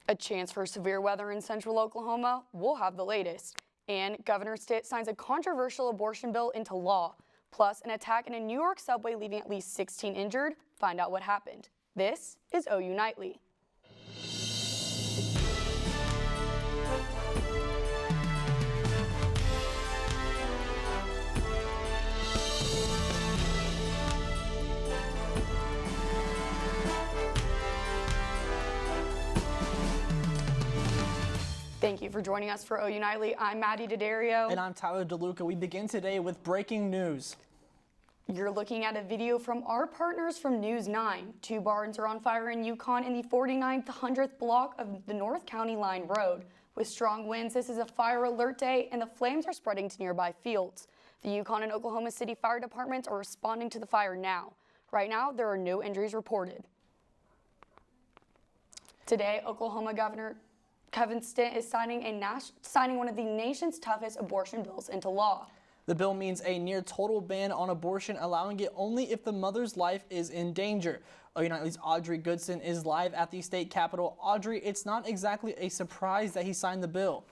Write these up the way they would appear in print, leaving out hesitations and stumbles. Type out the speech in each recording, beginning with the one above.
A chance for severe weather in central Oklahoma? We'll have the latest. And Governor Stitt signs a controversial abortion bill into law. Plus, an attack in a New York subway leaving at least 16 injured. Find out what happened. This is OU Nightly. Thank you for joining us for OU Nightly. I'm Mady Daddario. And I'm Tyler Deluca. We begin today with breaking news. You're looking at a video from our partners from News 9. Two barns are on fire in Yukon in the 49th 100th block of the North County Line Road. With strong winds, this is a fire alert day, and the flames are spreading to nearby fields. The Yukon and Oklahoma City fire departments are responding to the fire now. Right now, there are no injuries reported. Today, Oklahoma Governor Stitt is signing one of the nation's toughest abortion bills into law. The bill means a near total ban on abortion, allowing it only if the mother's life is in danger. OU Nightly's Audrey Goodson is live at the state capitol. Audrey, it's not exactly a surprise that he signed the bill.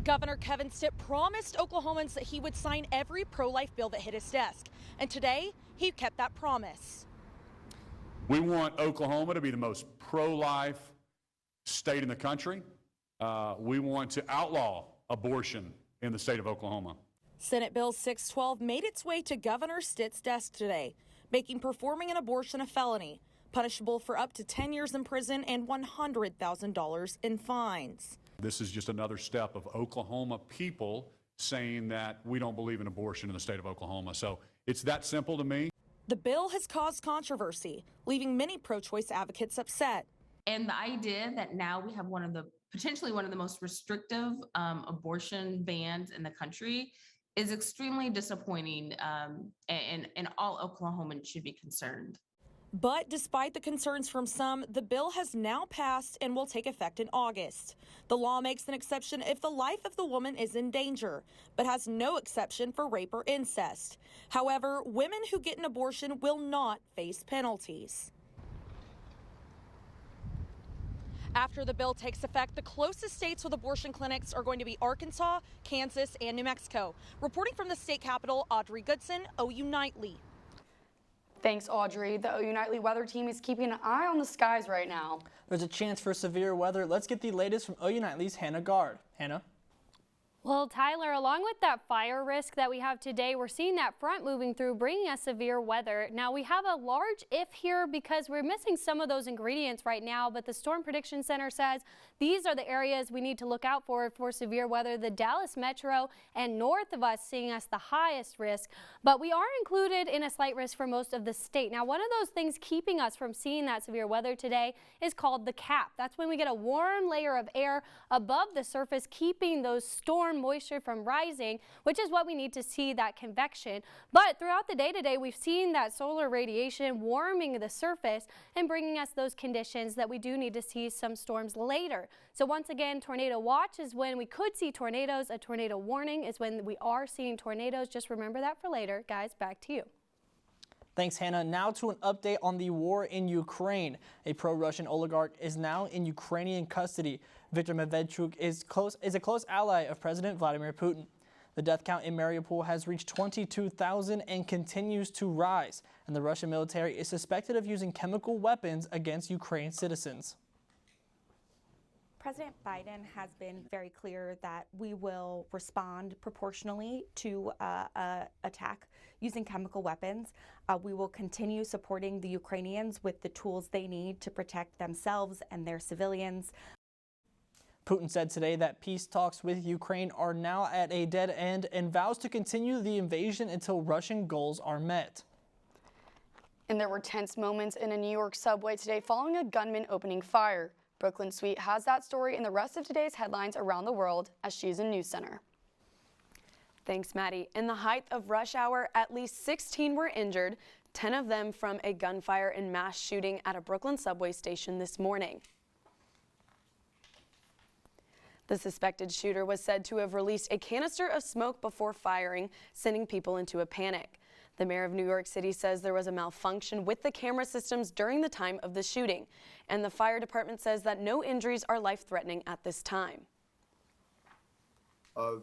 Governor Stitt promised Oklahomans that he would sign every pro-life bill that hit his desk. And today, he kept that promise. We want Oklahoma to be the most pro-life state in the country. We want to outlaw abortion in the state of Oklahoma. Senate Bill 612 made its way to Governor Stitt's desk today, making performing an abortion a felony, punishable for up to 10 years in prison and $100,000 in fines. This is just another step of Oklahoma people saying that we don't believe in abortion in the state of Oklahoma. So it's that simple to me. The bill has caused controversy, leaving many pro-choice advocates upset. And the idea that now we have potentially one of the most restrictive abortion bans in the country is extremely disappointing, and all Oklahomans should be concerned. But despite the concerns from some, the bill has now passed and will take effect in August. The law makes an exception if the life of the woman is in danger, but has no exception for rape or incest. However, women who get an abortion will not face penalties. After the bill takes effect, the closest states with abortion clinics are going to be Arkansas, Kansas, and New Mexico. Reporting from the state capitol, Audrey Goodson, OU Nightly. Thanks, Audrey. The OU Nightly weather team is keeping an eye on the skies right now. There's a chance for severe weather. Let's get the latest from OU Nightly's Gard. Hannah? Well, Tyler, along with that fire risk that we have today, we're seeing that front moving through, bringing us severe weather. Now, we have a large if here because we're missing some of those ingredients right now, but the Storm Prediction Center says these are the areas we need to look out for severe weather. The Dallas metro and north of us seeing us the highest risk, but we are included in a slight risk for most of the state. Now, one of those things keeping us from seeing that severe weather today is called the cap. That's when we get a warm layer of air above the surface, keeping those storm moisture from rising, which is what we need to see, that convection. But throughout the day today, we've seen that solar radiation warming the surface and bringing us those conditions that we do need to see some storms later. So once again, tornado watch is when we could see tornadoes. A tornado warning is when we are seeing tornadoes. Just remember that for later. Guys, back to you. Thanks, Hannah. Now to an update on the war in Ukraine. A pro-Russian oligarch is now in Ukrainian custody. Viktor Medvedchuk is a close ally of President Vladimir Putin. The death count in Mariupol has reached 22,000 and continues to rise, and the Russian military is suspected of using chemical weapons against Ukraine citizens. President Biden has been very clear that we will respond proportionally to attack using chemical weapons. We will continue supporting the Ukrainians with the tools they need to protect themselves and their civilians. Putin said today that peace talks with Ukraine are now at a dead end and vows to continue the invasion until Russian goals are met. And there were tense moments in a New York subway today following a gunman opening fire. Brooklyn Sweet has that story and the rest of today's headlines around the world as she's in News Center. Thanks, Mady. In the height of rush hour, at least 16 were injured, 10 of them from a gunfire and mass shooting at a Brooklyn subway station this morning. The suspected shooter was said to have released a canister of smoke before firing, sending people into a panic. The mayor of New York City says there was a malfunction with the camera systems during the time of the shooting, and the fire department says that no injuries are life-threatening at this time.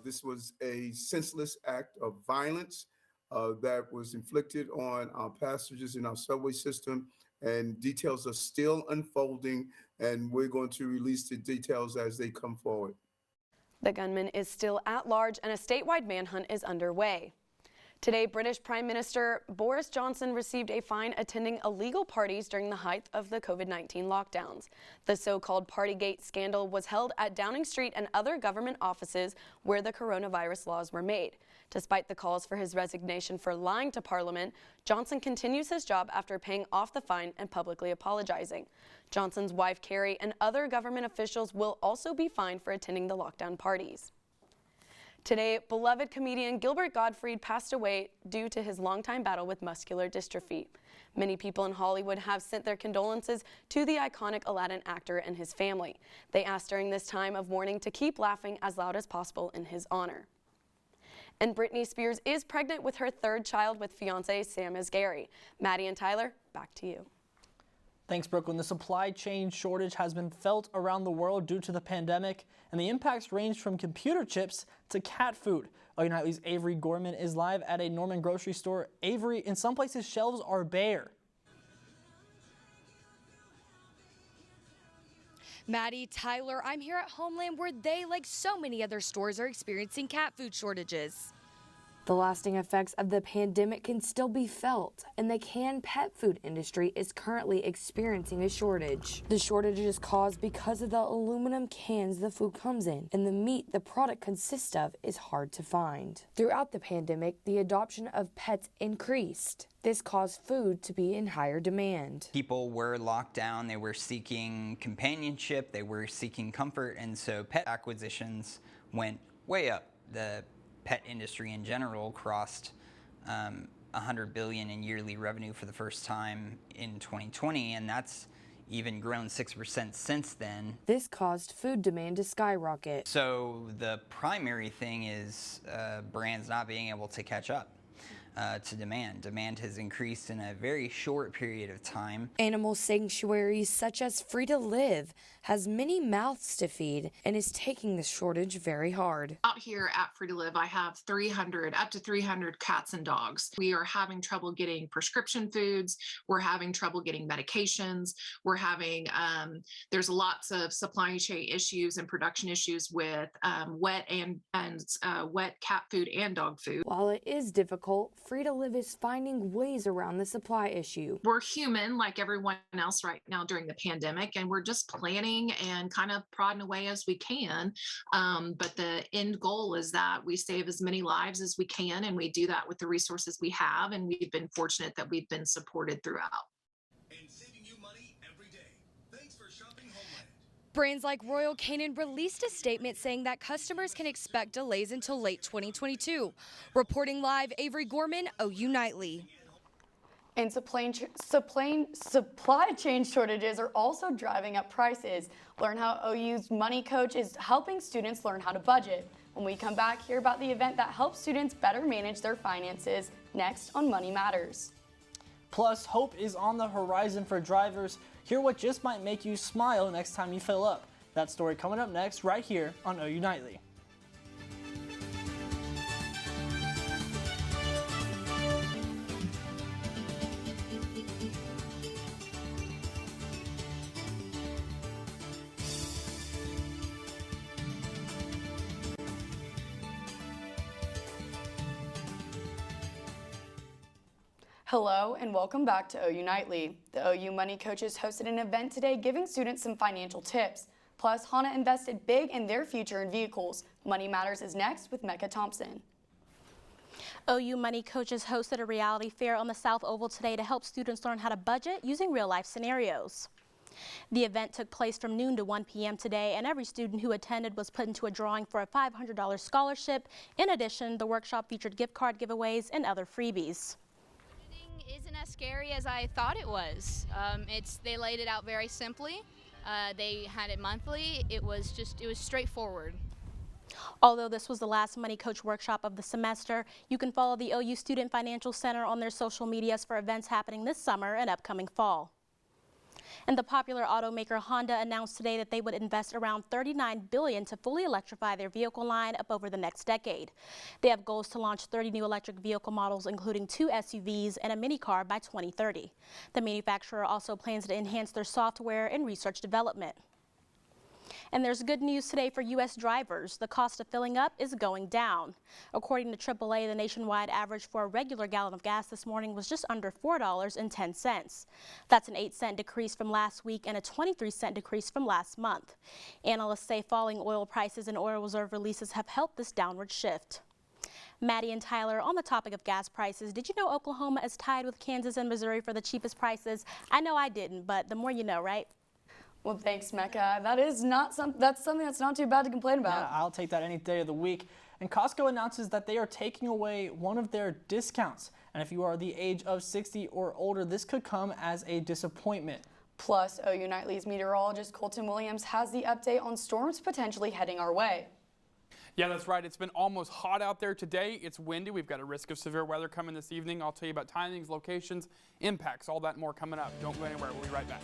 This was a senseless act of violence that was inflicted on our passengers in our subway system, and details are still unfolding, and we're going to release the details as they come forward. The gunman is still at large, and a statewide manhunt is underway. Today, British Prime Minister Boris Johnson received a fine attending illegal parties during the height of the COVID-19 lockdowns. The so-called Partygate scandal was held at Downing Street and other government offices where the coronavirus laws were made. Despite the calls for his resignation for lying to Parliament, Johnson continues his job after paying off the fine and publicly apologizing. Johnson's wife, Carrie, and other government officials will also be fined for attending the lockdown parties. Today, beloved comedian Gilbert Gottfried passed away due to his longtime battle with muscular dystrophy. Many people in Hollywood have sent their condolences to the iconic Aladdin actor and his family. They asked during this time of mourning to keep laughing as loud as possible in his honor. And Britney Spears is pregnant with her third child with fiancé Sam Asghari. Mady and Tyler, back to you. Thanks, Brooklyn. The supply chain shortage has been felt around the world due to the pandemic, and the impacts range from computer chips to cat food. OU Nightly's Avery Goreman is live at a Norman grocery store. Avery, in some places, shelves are bare. Mady, Tyler, I'm here at Homeland where they, like so many other stores, are experiencing cat food shortages. The lasting effects of the pandemic can still be felt, and the canned pet food industry is currently experiencing a shortage. The shortage is caused because of the aluminum cans the food comes in, and the meat the product consists of is hard to find. Throughout the pandemic, the adoption of pets increased. This caused food to be in higher demand. People were locked down, they were seeking companionship, they were seeking comfort, and so pet acquisitions went way up. The pet industry in general crossed $100 billion in yearly revenue for the first time in 2020, and that's even grown 6% since then. This caused food demand to skyrocket. So the primary thing is brands not being able to catch up to demand. Demand has increased in a very short period of time. Animal sanctuaries such as Free to Live has many mouths to feed and is taking the shortage very hard. Out here at Free to Live, I have up to 300 cats and dogs. We are having trouble getting prescription foods. We're having trouble getting medications. We're having, there's lots of supply chain issues and production issues with wet cat food and dog food. While it is difficult, Free to Live is finding ways around the supply issue. We're human like everyone else right now during the pandemic, and we're just planning and kind of prodding away as we can. But the end goal is that we save as many lives as we can, and we do that with the resources we have, and we've been fortunate that we've been supported throughout. And saving you money every day. Thanks for shopping Homeland. Brands like Royal Canin released a statement saying that customers can expect delays until late 2022. Reporting live, Avery Goreman, OU Nightly. And supply chain shortages are also driving up prices. Learn how OU's Money Coach is helping students learn how to budget. When we come back, hear about the event that helps students better manage their finances, next on Money Matters. Plus, hope is on the horizon for drivers. Hear what just might make you smile next time you fill up. That story coming up next right here on OU Nightly. Hello and welcome back to OU Nightly. The OU Money Coaches hosted an event today giving students some financial tips. Plus, Hana invested big in their future in vehicles. Money Matters is next with Mecca Thompson. OU Money Coaches hosted a reality fair on the South Oval today to help students learn how to budget using real-life scenarios. The event took place from noon to 1 p.m. today, and every student who attended was put into a drawing for a $500 scholarship. In addition, the workshop featured gift card giveaways and other freebies. Isn't as scary as I thought it was. They laid it out very simply. They had it monthly. It was straightforward. Although this was the last Money Coach workshop of the semester, you can follow the OU Student Financial Center on their social medias for events happening this summer and upcoming fall. And the popular automaker Honda announced today that they would invest around $39 billion to fully electrify their vehicle line up over the next decade. They have goals to launch 30 new electric vehicle models, including 2 SUVs and a mini car by 2030. The manufacturer also plans to enhance their software and research development. And there's good news today for U.S. drivers. The cost of filling up is going down. According to AAA, the nationwide average for a regular gallon of gas this morning was just under $4.10. That's an 8-cent decrease from last week and a 23-cent decrease from last month. Analysts say falling oil prices and oil reserve releases have helped this downward shift. Mady and Tyler, on the topic of gas prices, did you know Oklahoma is tied with Kansas and Missouri for the cheapest prices? I know I didn't, but the more you know, right? Well, thanks, Mecca. That's something that's not too bad to complain about. Yeah, I'll take that any day of the week. And Costco announces that they are taking away one of their discounts. And if you are the age of 60 or older, this could come as a disappointment. Plus, OU Nightly's meteorologist Colton Williams has the update on storms potentially heading our way. Yeah, that's right. It's been almost hot out there today. It's windy. We've got a risk of severe weather coming this evening. I'll tell you about timings, locations, impacts, all that and more coming up. Don't go anywhere. We'll be right back.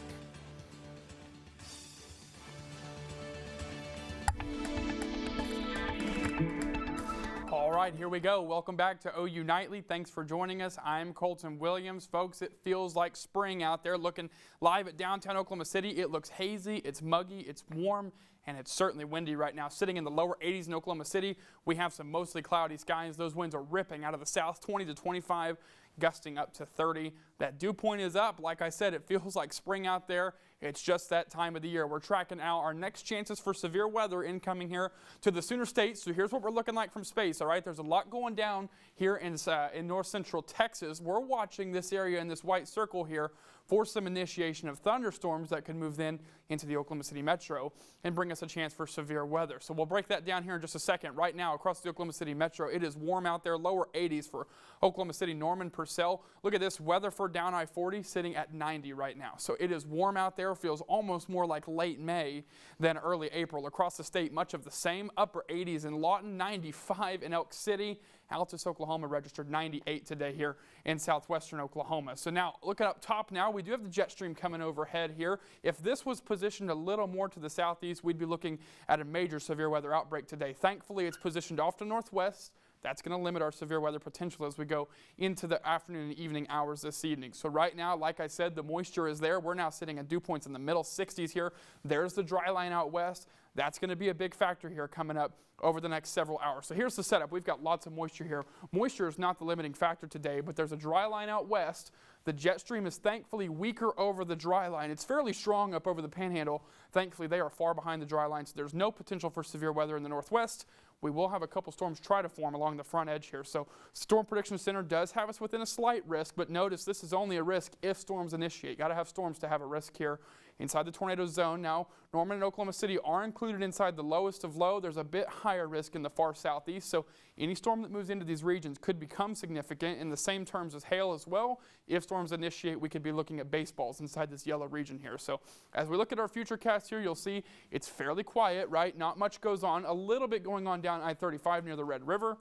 All right, here we go. Welcome back to OU Nightly. Thanks for joining us. I'm Colton Williams. Folks, it feels like spring out there. Looking live at downtown Oklahoma City. It looks hazy, it's muggy, it's warm, and it's certainly windy right now. Sitting in the lower 80s in Oklahoma City, we have some mostly cloudy skies. Those winds are ripping out of the south, 20 to 25, gusting up to 30. That dew point is up. Like I said, it feels like spring out there. It's just that time of the year. We're tracking out our next chances for severe weather incoming here to the Sooner States. So here's what we're looking like from space, all right? There's a lot going down here in north central Texas. We're watching this area in this white circle here for some initiation of thunderstorms that could move then into the Oklahoma City metro and bring us a chance for severe weather. So we'll break that down here in just a second. Right now across the Oklahoma City metro, it is warm out there, lower 80s for Oklahoma City, Norman, Purcell. Look at this, Weatherford down I-40 sitting at 90 right now. So it is warm out there, feels almost more like late May than early April. Across the state, much of the same, upper 80s in Lawton, 95 in Elk City. Altus, Oklahoma registered 98 today here in southwestern Oklahoma. So now looking up top now, we do have the jet stream coming overhead here. If this was positioned a little more to the southeast, we'd be looking at a major severe weather outbreak today. Thankfully, it's positioned off to northwest. That's going to limit our severe weather potential as we go into the afternoon and evening hours this evening. So right now, like I said, the moisture is there. We're now sitting at dew points in the middle 60s here. There's the dry line out west. That's going to be a big factor here coming up over the next several hours. So here's the setup. We've got lots of moisture here. Moisture is not the limiting factor today, but there's a dry line out west. The jet stream is thankfully weaker over the dry line. It's fairly strong up over the panhandle. Thankfully, they are far behind the dry line, so there's no potential for severe weather in the northwest. We will have a couple storms try to form along the front edge here. So Storm Prediction Center does have us within a slight risk, but notice this is only a risk if storms initiate. Got to have storms to have a risk here inside the tornado zone. Now, Norman and Oklahoma City are included inside the lowest of low. There's a bit higher risk in the far southeast, so any storm that moves into these regions could become significant in the same terms as hail as well. If storms initiate, we could be looking at baseballs inside this yellow region here. So as we look at our future cast here, you'll see it's fairly quiet, right? Not much goes on. A little bit going on down I-35 near the Red River.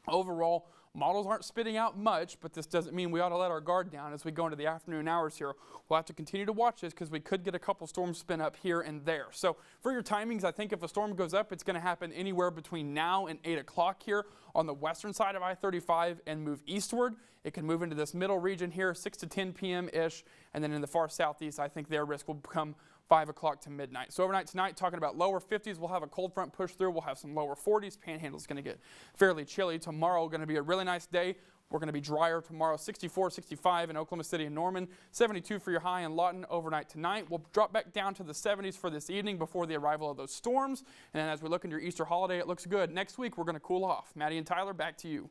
Overall, models aren't spitting out much, but this doesn't mean we ought to let our guard down as we go into the afternoon hours here. We'll have to continue to watch this because we could get a couple storms spin up here and there. So for your timings, I think if a storm goes up, it's going to happen anywhere between now and 8 o'clock here on the western side of I-35 and move eastward. It can move into this middle region here, 6 to 10 p.m.-ish, and then in the far southeast, I think their risk will become 5 o'clock to midnight. So overnight tonight, talking about lower 50s, we'll have a cold front push through. We'll have some lower 40s. Panhandle is going to get fairly chilly. Tomorrow going to be a really nice day. We're going to be drier tomorrow, 64, 65 in Oklahoma City and Norman, 72 for your high in Lawton overnight tonight. We'll drop back down to the 70s for this evening before the arrival of those storms. And then as we look into your Easter holiday, it looks good. Next week, we're going to cool off. Mady and Tyler, back to you.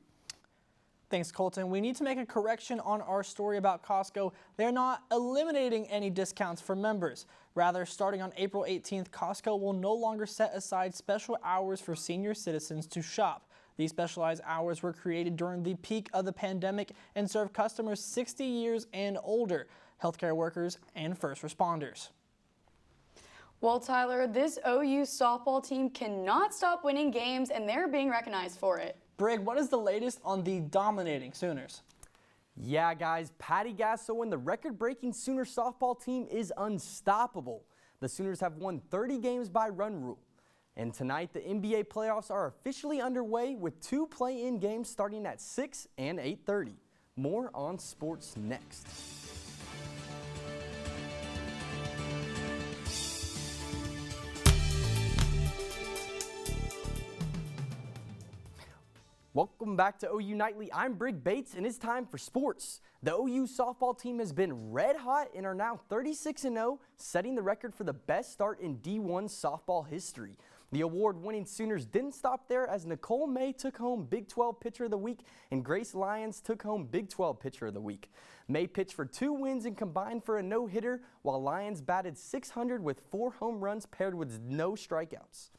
Thanks, Colton. We need to make a correction on our story about Costco. They're not eliminating any discounts for members. Rather, starting on April 18th, Costco will no longer set aside special hours for senior citizens to shop. These specialized hours were created during the peak of the pandemic and serve customers 60 years and older, healthcare workers, and first responders. Well, Tyler, this OU softball team cannot stop winning games, and they're being recognized for it. Brigg, what is the latest on the dominating Sooners? Yeah, guys, Patty Gasso and the record-breaking Sooner softball team is unstoppable. The Sooners have won 30 games by run rule. And tonight, the NBA playoffs are officially underway with 2 play-in games starting at 6 and 8:30. More on sports next. Welcome back to OU Nightly. I'm Brigg Bates, and it's time for sports. The OU softball team has been red hot and are now 36-0, setting the record for the best start in D1 softball history. The award-winning Sooners didn't stop there as Nicole May took home Big 12 Pitcher of the Week and Grace Lyons took home Big 12 Pitcher of the Week. May pitched for 2 wins and combined for a no-hitter, while Lyons batted .600 with 4 home runs paired with no strikeouts.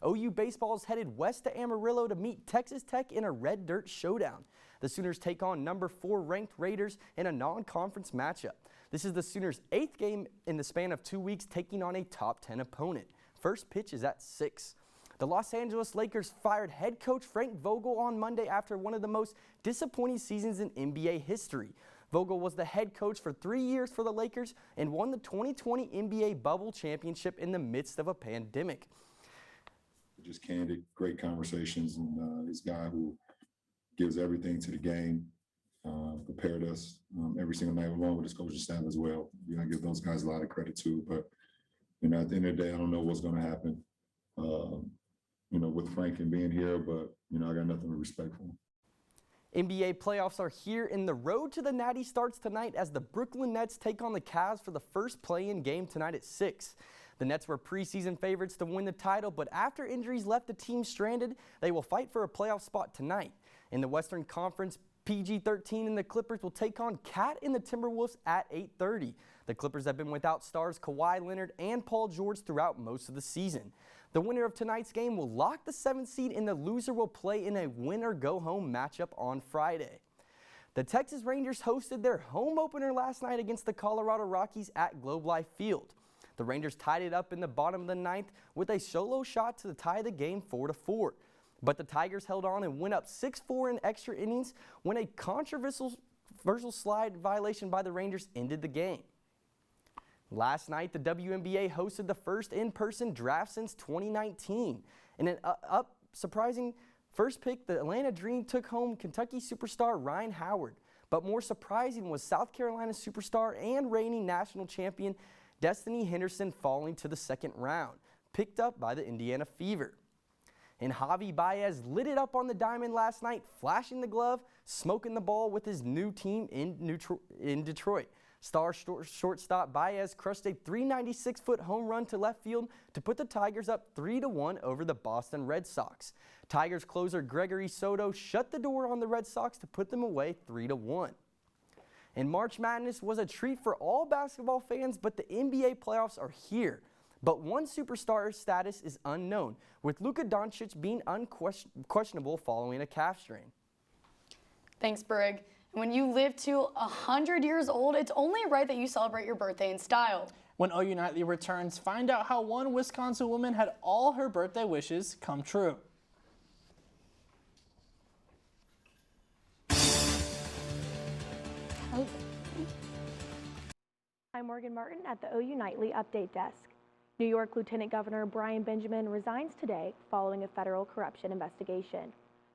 OU baseball is headed west to Amarillo to meet Texas Tech in a red dirt showdown. The Sooners take on number 4 ranked Raiders in a non-conference matchup. This is the Sooners' 8th game in the span of 2 weeks, taking on a top 10 opponent. First pitch is at 6. The Los Angeles Lakers fired head coach Frank Vogel on Monday after one of the most disappointing seasons in NBA history. Vogel was the head coach for 3 years for the Lakers and won the 2020 NBA Bubble Championship in the midst of a pandemic. Just candid, great conversations, and this guy who gives everything to the game, prepared us every single night, along with his coaching staff as well. I give those guys a lot of credit too, but at the end of the day, I don't know what's going to happen, with Frank and being here, but I got nothing but respect for him. NBA playoffs are here, and the road to the Natty starts tonight as the Brooklyn Nets take on the Cavs for the first play-in game tonight at 6. The Nets were preseason favorites to win the title, but after injuries left the team stranded, they will fight for a playoff spot tonight. In the Western Conference, PG-13 and the Clippers will take on Cat and the Timberwolves at 8:30. The Clippers have been without stars Kawhi Leonard and Paul George throughout most of the season. The winner of tonight's game will lock the 7th seed, and the loser will play in a win-or-go-home matchup on Friday. The Texas Rangers hosted their home opener last night against the Colorado Rockies at Globe Life Field. The Rangers tied it up in the bottom of the 9th with a solo shot to tie the game 4-4. But the Tigers held on and went up 6-4 in extra innings when a controversial slide violation by the Rangers ended the game. Last night, the WNBA hosted the first in-person draft since 2019. In an surprising first pick, the Atlanta Dream took home Kentucky superstar Ryan Howard. But more surprising was South Carolina superstar and reigning national champion Destiny Henderson falling to the second round, picked up by the Indiana Fever. And Javi Baez lit it up on the diamond last night, flashing the glove, smoking the ball with his new team in Detroit. Star shortstop Baez crushed a 396-foot home run to left field to put the Tigers up 3-1 over the Boston Red Sox. Tigers closer Gregory Soto shut the door on the Red Sox to put them away 3-1. And March Madness was a treat for all basketball fans, but the NBA playoffs are here. But one superstar status is unknown, with Luka Doncic being questionable following a calf strain. Thanks, Brigg. When you live to 100 years old, it's only right that you celebrate your birthday in style. When OU Nightly returns, find out how one Wisconsin woman had all her birthday wishes come true. I'm Morgan Martin at the OU Nightly Update Desk. New York Lieutenant Governor Brian Benjamin resigns today following a federal corruption investigation.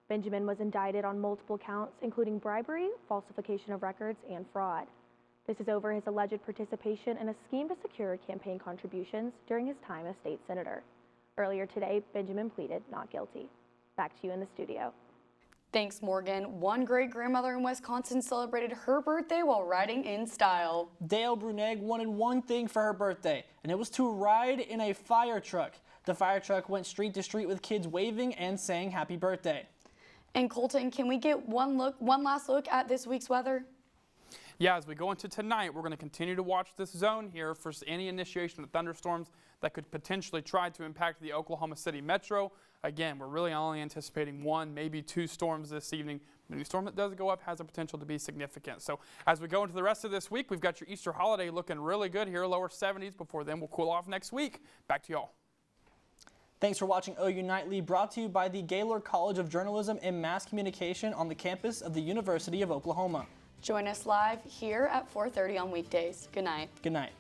Benjamin was indicted on multiple counts, including bribery, falsification of records, and fraud. This is over his alleged participation in a scheme to secure campaign contributions during his time as state senator. Earlier today, Benjamin pleaded not guilty. Back to you in the studio. Thanks, Morgan. One great-grandmother in Wisconsin celebrated her birthday while riding in style. Dale Brunegg wanted one thing for her birthday, and it was to ride in a fire truck. The fire truck went street to street with kids waving and saying happy birthday. And Colton, can we get one last look at this week's weather? Yeah, as we go into tonight, we're going to continue to watch this zone here for any initiation of thunderstorms that could potentially try to impact the Oklahoma City metro. again, we're really only anticipating 1, maybe 2 storms this evening. Any storm that does go up has the potential to be significant. So as we go into the rest of this week, we've got your Easter holiday looking really good here, lower 70s. Before then, we'll cool off next week. Back to y'all. Thanks for watching OU Nightly, brought to you by the Gaylord College of Journalism and Mass Communication on the campus of the University of Oklahoma. Join us live here at 4:30 on weekdays. Good night. Good night.